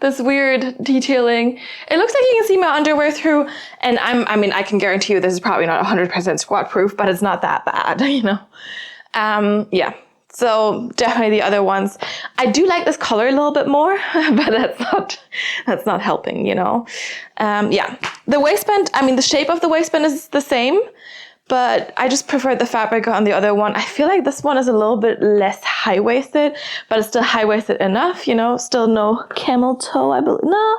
Speaker 1: this weird detailing. It looks like you can see my underwear through, and I mean, I can guarantee you this is probably not 100% squat proof, but it's not that bad, you know? Yeah, so definitely the other ones. I do like this color a little bit more, but that's not helping, you know? Yeah, the waistband, I mean, the shape of the waistband is the same, but I just prefer the fabric on the other one. I feel like this one is a little bit less high-waisted, but it's still high-waisted enough, you know, still no camel toe, I believe. No,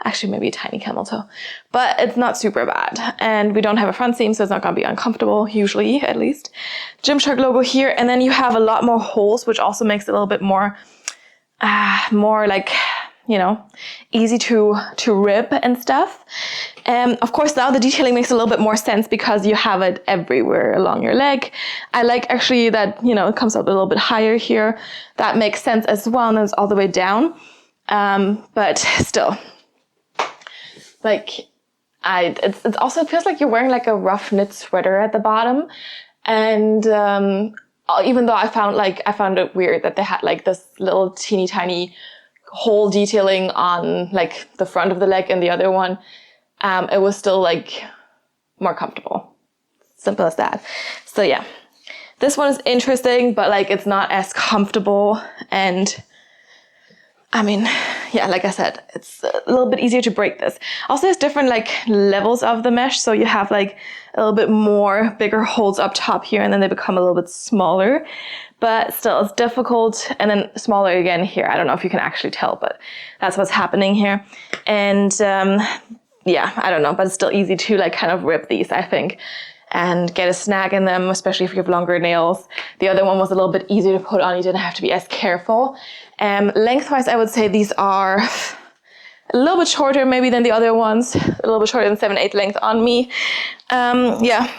Speaker 1: actually maybe a tiny camel toe, but it's not super bad. And we don't have a front seam, so it's not gonna be uncomfortable, usually at least. Gymshark logo here, and then you have a lot more holes, which also makes it a little bit more like, you know, easy to rip and stuff. Of course, now the detailing makes a little bit more sense because you have it everywhere along your leg. I like actually that, you know, it comes up a little bit higher here. That makes sense as well, and then it's all the way down. But still, like, it also feels like you're wearing like a rough knit sweater at the bottom. And even though I found it weird that they had like this little teeny tiny hole detailing on like the front of the leg and the other one, it was still like more comfortable. Simple as that. So yeah, this one is interesting, but like it's not as comfortable. And I mean, yeah, like I said, it's a little bit easier to break this. Also, there's different like levels of the mesh. So you have like a little bit more bigger holes up top here, and then they become a little bit smaller. But still, it's difficult. And then smaller again here. I don't know if you can actually tell, but that's what's happening here. And yeah, I don't know, but it's still easy to like kind of rip these, I think, and get a snag in them, especially if you have longer nails. The other one was a little bit easier to put on. You didn't have to be as careful. Lengthwise, I would say these are a little bit shorter maybe than the other ones, a little bit shorter than 7/8 length on me. Yeah,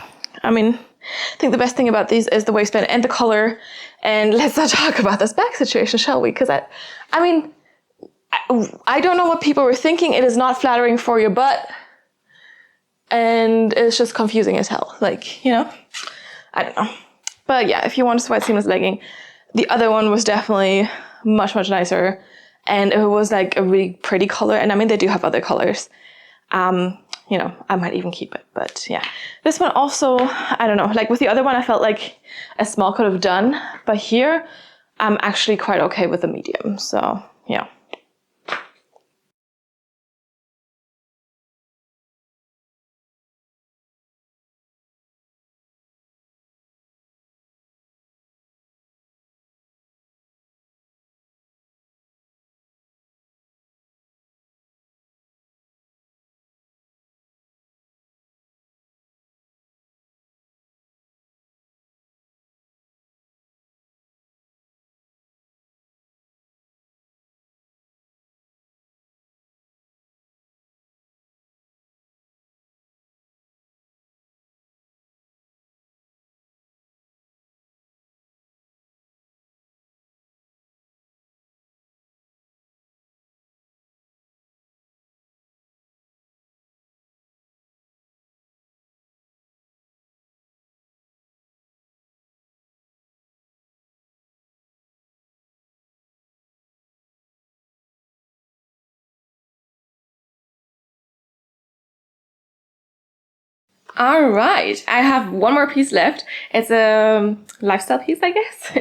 Speaker 1: I mean, I think the best thing about these is the waistband and the color. And let's not talk about this back situation, shall we? Because I mean, I don't know what people were thinking. It is not flattering for your butt. And it's just confusing as hell. Like, you know, I don't know. But yeah, if you want a sweat seamless legging, the other one was definitely much, much nicer. And it was like a really pretty color. And I mean, they do have other colors. You know, I might even keep it. But yeah, this one also, I don't know. Like with the other one, I felt like a small could have done. But here, I'm actually quite okay with the medium. So yeah. All right, I have one more piece left. It's a lifestyle piece, I guess.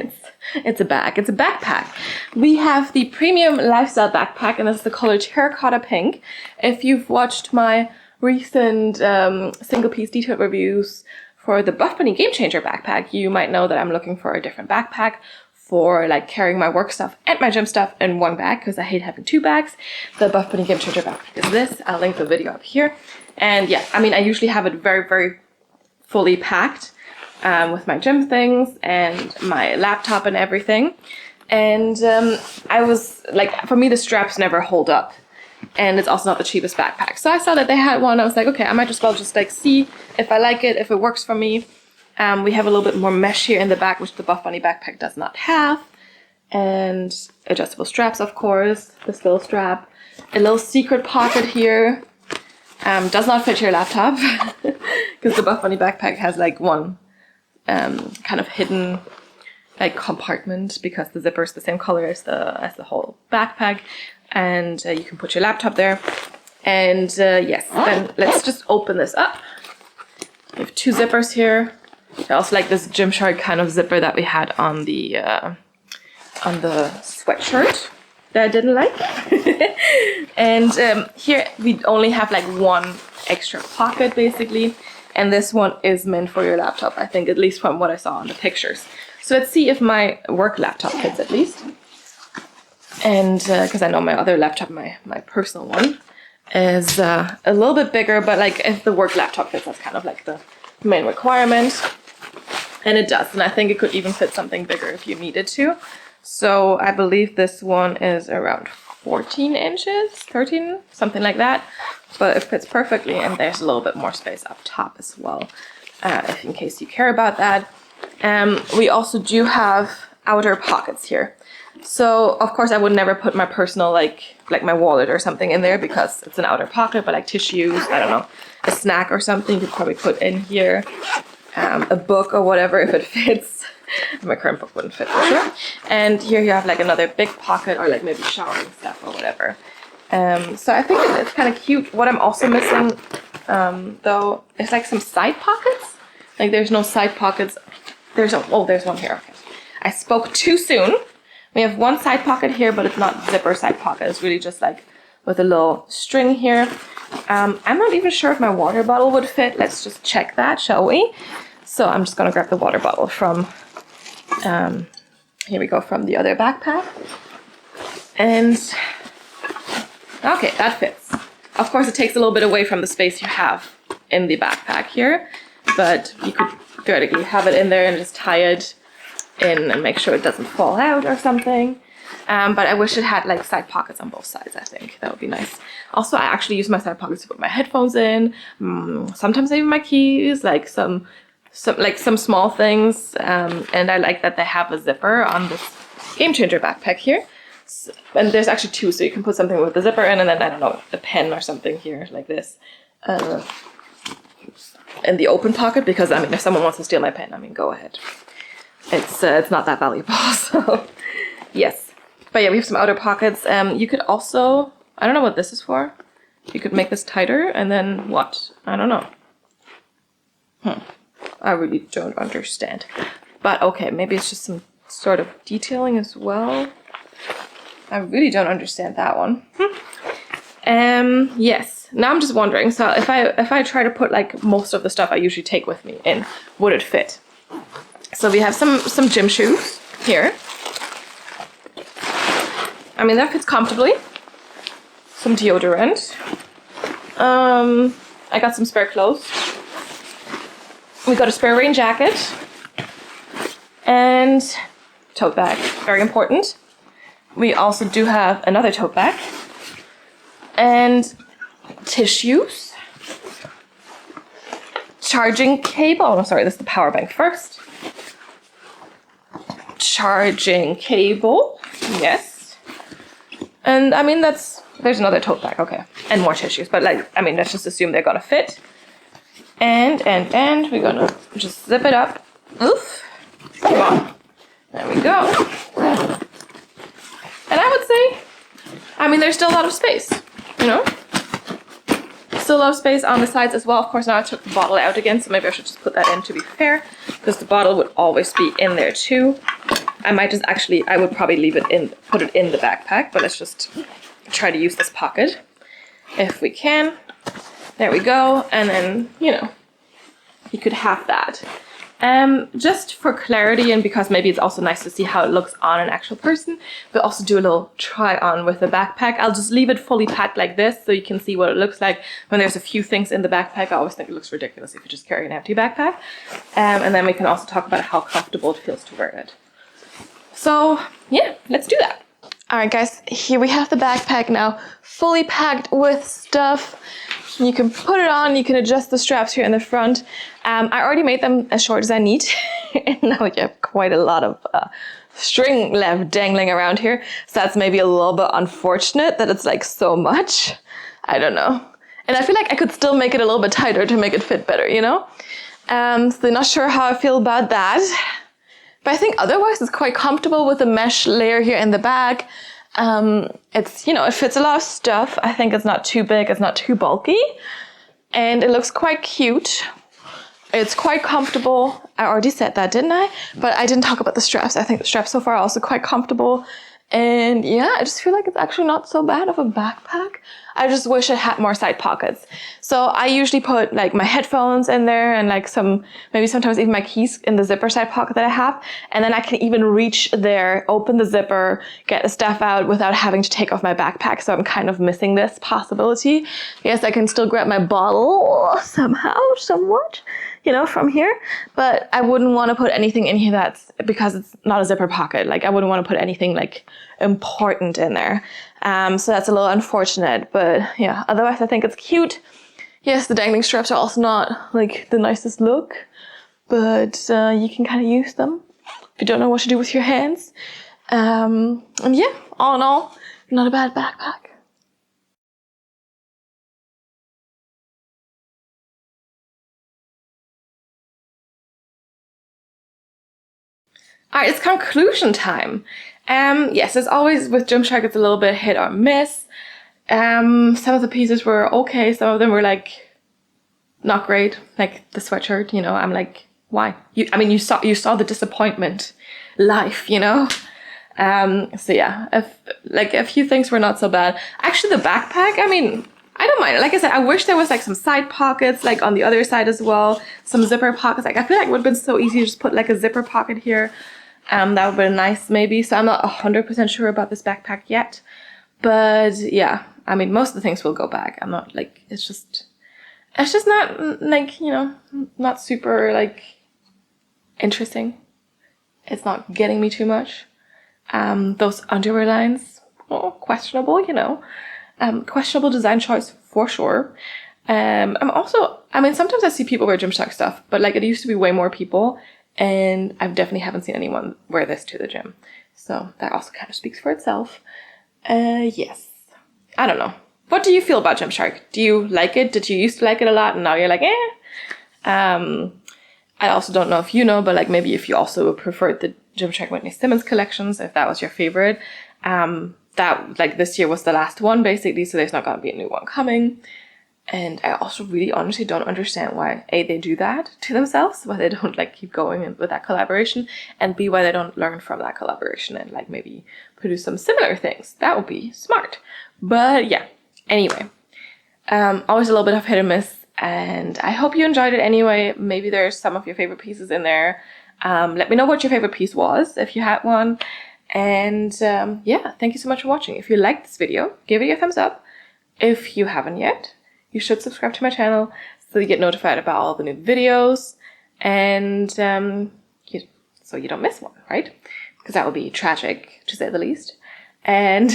Speaker 1: It's a bag. It's a backpack. We have the premium lifestyle backpack, and this is the color terracotta pink. If you've watched my recent single piece detailed reviews for the Buff Bunny Game Changer backpack, you might know that I'm looking for a different backpack for like carrying my work stuff and my gym stuff in one bag because I hate having two bags. The Buff Bunny Game Changer backpack is this. I'll link the video up here. And yeah, I mean, I usually have it very, very fully packed with my gym things and my laptop and everything. And I was like, for me, the straps never hold up. And it's also not the cheapest backpack. So I saw that they had one. I was like, okay, I might as well just like see if I like it, if it works for me. We have a little bit more mesh here in the back, which the Buff Bunny backpack does not have. And adjustable straps, of course, this little strap. A little secret pocket here. Does not fit your laptop because the Buff Bunny backpack has like one kind of hidden like compartment because the zipper is the same color as the whole backpack, and you can put your laptop there. And yes, then let's just open this up. We have two zippers here. I also like this Gymshark kind of zipper that we had on the sweatshirt that I didn't like. And here we only have like one extra pocket basically, and this one is meant for your laptop, I think, at least from what I saw on the pictures. So let's see if my work laptop fits at least. And because I know my other laptop, my personal one, is a little bit bigger, but like if the work laptop fits, that's kind of like the main requirement. And it does, and I think it could even fit something bigger if you needed to. So I believe this one is around 14 inches, 13, something like that. But it fits perfectly, and there's a little bit more space up top as well, if in case you care about that. We also do have outer pockets here. So of course I would never put my personal like my wallet or something in there because it's an outer pocket, but like tissues, I don't know, a snack or something you could probably put in here. A book or whatever if it fits. My current book wouldn't fit for sure. And here you have like another big pocket or like maybe showering stuff or whatever. So I think it's kind of cute. What I'm also missing though is like some side pockets. Like there's no side pockets. There's one here. Okay. I spoke too soon. We have one side pocket here, but it's not zipper side pocket. It's really just like with a little string here. I'm not even sure if my water bottle would fit. Let's just check that, shall we? So I'm just gonna grab the water bottle from, here we go, from the other backpack. And, okay, that fits. Of course, it takes a little bit away from the space you have in the backpack here, but you could theoretically have it in there and just tie it in and make sure it doesn't fall out or something. But I wish it had like side pockets on both sides. I think that would be nice. Also, I actually use my side pockets to put my headphones in, sometimes even my keys, like some small things. And I like that they have a zipper on this Game Changer backpack here. So, and there's actually two, so you can put something with the zipper in, and then I don't know, a pen or something here like this. In the open pocket, because I mean, if someone wants to steal my pen, I mean, go ahead. It's not that valuable. So yes. But yeah, we have some outer pockets. You could also, I don't know what this is for. You could make this tighter and then what? I don't know. I really don't understand. But okay, maybe it's just some sort of detailing as well. I really don't understand that one. Yes. Now I'm just wondering, so if I try to put like most of the stuff I usually take with me in, would it fit? So we have some gym shoes here. I mean, that fits comfortably. Some deodorant. I got some spare clothes. We got a spare rain jacket. And tote bag, very important. We also do have another tote bag. And tissues. Charging cable. Oh, sorry, this is the power bank first. Charging cable. Yes. And I mean, there's another tote bag, okay. And more tissues, but like, I mean, let's just assume they're gonna fit. And we're gonna just zip it up. Oof. Come on. There we go. And I would say, I mean, there's still a lot of space, you know? still a lot of space on the sides as well. Of course, now I took the bottle out again, so maybe I should just put that in to be fair, because the bottle would always be in there too. I might just actually, I would probably leave it in, put it in the backpack, but let's just try to use this pocket if we can. There we go. And then, you know, you could have that. Just for clarity, and because maybe it's also nice to see how it looks on an actual person, we'll also do a little try on with the backpack. I'll just leave it fully packed like this so you can see what it looks like when there's a few things in the backpack. I always think it looks ridiculous if you just carry an empty backpack. And then we can also talk about how comfortable it feels to wear it. So yeah, let's do that. All right, guys, here we have the backpack now fully packed with stuff. You can put it on, you can adjust the straps here in the front. I already made them as short as I need. And now you have quite a lot of string left dangling around here. So that's maybe a little bit unfortunate that it's like so much. I don't know. And I feel like I could still make it a little bit tighter to make it fit better, you know? So not sure how I feel about that. But I think otherwise it's quite comfortable with the mesh layer here in the back. It's, you know, it fits a lot of stuff. I think it's not too big, it's not too bulky. And it looks quite cute. It's quite comfortable. I already said that, didn't I? But I didn't talk about the straps. I think the straps so far are also quite comfortable. And yeah, I just feel like it's actually not so bad of a backpack. I just wish it had more side pockets. So I usually put like my headphones in there and like maybe sometimes even my keys in the zipper side pocket that I have. And then I can even reach there, open the zipper, get the stuff out without having to take off my backpack. So I'm kind of missing this possibility. Yes, I can still grab my bottle somehow, somewhat, you know, from here. But I wouldn't want to put anything in here because it's not a zipper pocket. Like I wouldn't want to put anything like important in there. So that's a little unfortunate, but yeah, otherwise I think it's cute. Yes, the dangling straps are also not like the nicest look, but you can kind of use them if you don't know what to do with your hands. And yeah, all in all, not a bad backpack. All right, it's conclusion time. Yes, as always with Gymshark, it's a little bit hit or miss. Some of the pieces were okay. Some of them were like not great. Like the sweatshirt, you know, I'm like, why? You saw the disappointment live, you know? So yeah, like a few things were not so bad. Actually, the backpack, I mean, I don't mind it. Like I said, I wish there was like some side pockets, like on the other side as well. Some zipper pockets. Like I feel like it would have been so easy to just put like a zipper pocket here. That would have been nice maybe. So I'm not 100% sure about this backpack yet. But yeah, I mean, most of the things will go back. I'm not like, it's just not like, you know, not super like interesting. It's not getting me too much. Those underwear lines, questionable, you know. Questionable design choice for sure. Sometimes I see people wear Gymshark stuff, but like it used to be way more people, and I definitely haven't seen anyone wear this to the gym. So that also kind of speaks for itself. Yes. I don't know. What do you feel about Gymshark? Do you like it? Did you used to like it a lot and now you're like, eh? I also don't know if you know, but like maybe if you also preferred the Gymshark Whitney Simmons collections, if that was your favorite. That like this year was the last one basically, so there's not going to be a new one coming. And I also really honestly don't understand why A, they do that to themselves, why they don't like keep going with that collaboration, and B, why they don't learn from that collaboration and like maybe produce some similar things. That would be smart. But yeah, anyway, always a little bit of hit and miss, and I hope you enjoyed it anyway. Maybe there's some of your favorite pieces in there. Let me know what your favorite piece was if you had one. And yeah, thank you so much for watching. If you liked this video, give it a thumbs up. If you haven't yet, you should subscribe to my channel so you get notified about all the new videos, and so you don't miss one, right? Because that would be tragic, to say the least. And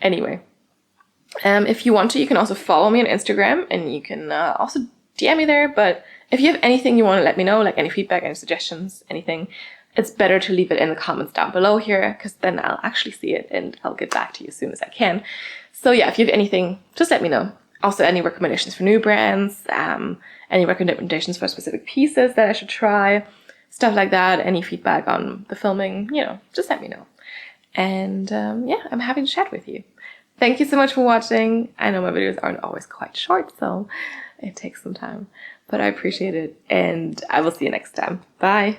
Speaker 1: anyway, if you want to, you can also follow me on Instagram, and you can also DM me there. But if you have anything you want to let me know, like any feedback, any suggestions, anything, it's better to leave it in the comments down below here, because then I'll actually see it and I'll get back to you as soon as I can. So yeah, if you have anything, just let me know. Also, any recommendations for new brands, any recommendations for specific pieces that I should try, stuff like that, any feedback on the filming, you know, just let me know. And yeah, I'm happy to chat with you. thank you so much for watching. I know my videos aren't always quite short, so it takes some time, but I appreciate it, and I will see you next time. Bye.